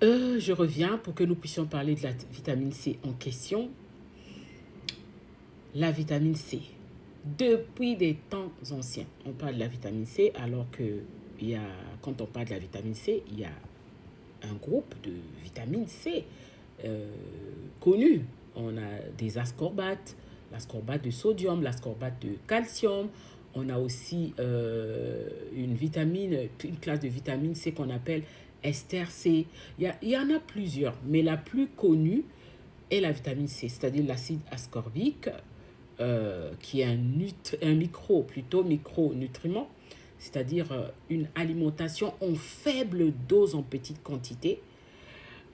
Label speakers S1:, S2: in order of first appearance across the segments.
S1: Je reviens pour que nous puissions parler de la vitamine C en question. La vitamine C. Depuis des temps anciens, on parle de la vitamine C alors que quand on parle de la vitamine C, il y a un groupe de vitamine C euh, connu. On a des ascorbates, l'ascorbate de sodium, l'ascorbate de calcium. On a aussi une classe de vitamine C qu'on appelle ester C. Il y en a plusieurs, mais la plus connue est la vitamine C, c'est-à-dire l'acide ascorbique, qui est plutôt micronutriment, c'est-à-dire une alimentation en faible dose, en petite quantité,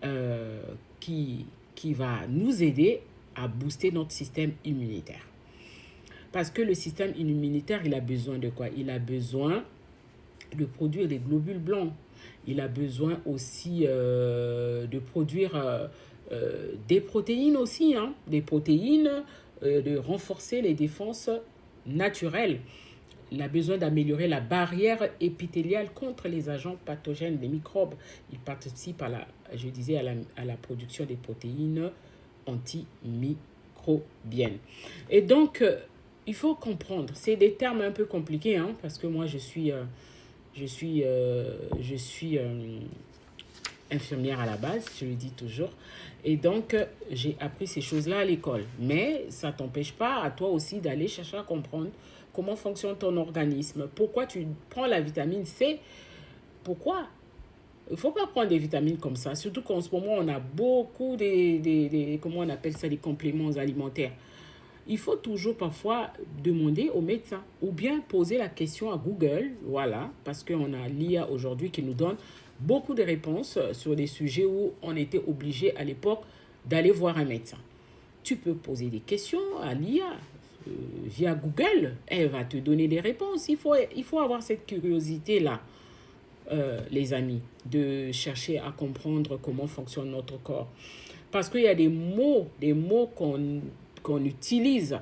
S1: euh, qui, qui va nous aider à booster notre système immunitaire. Parce que le système immunitaire, il a besoin de quoi? Il a besoin de produire des globules blancs. Il a besoin aussi de produire des protéines aussi, hein, des protéines, de renforcer les défenses naturelles. Il a besoin d'améliorer la barrière épithéliale contre les agents pathogènes des microbes. Il participe je disais, à la production des protéines antimicrobiennes. Et donc, il faut comprendre, c'est des termes un peu compliqués, hein, parce que moi, je suis infirmière à la base, je le dis toujours. Et donc, j'ai appris ces choses-là à l'école. Mais ça ne t'empêche pas à toi aussi d'aller chercher à comprendre comment fonctionne ton organisme. Pourquoi tu prends la vitamine C? Pourquoi? Il ne faut pas prendre des vitamines comme ça. Surtout qu'en ce moment, on a beaucoup comment on appelle ça, des compléments alimentaires. Il faut toujours parfois demander au médecin ou bien poser la question à Google, voilà, parce qu'on a l'IA aujourd'hui qui nous donne beaucoup de réponses sur des sujets où on était obligé à l'époque d'aller voir un médecin. Tu peux poser des questions à l'IA via Google, elle va te donner des réponses. Il faut avoir cette curiosité-là, les amis, de chercher à comprendre comment fonctionne notre corps. Parce qu'il y a des mots qu'on utilise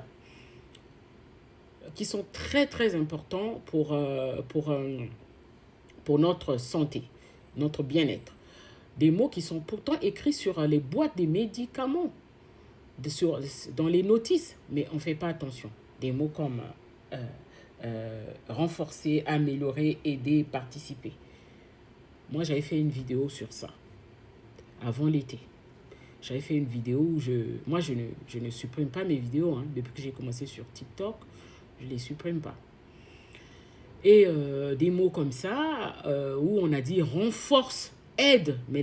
S1: qui sont très très importants pour notre santé, notre bien-être. Des mots qui sont pourtant écrits sur les boîtes des médicaments, dans les notices, mais on ne fait pas attention. Des mots comme renforcer, améliorer, aider, participer. Moi, j'avais fait une vidéo sur ça avant l'été. J'avais fait une vidéo où je ne supprime pas mes vidéos, hein. Depuis que j'ai commencé sur TikTok, je ne les supprime pas. Et des mots comme ça, où on a dit renforce, aide, mais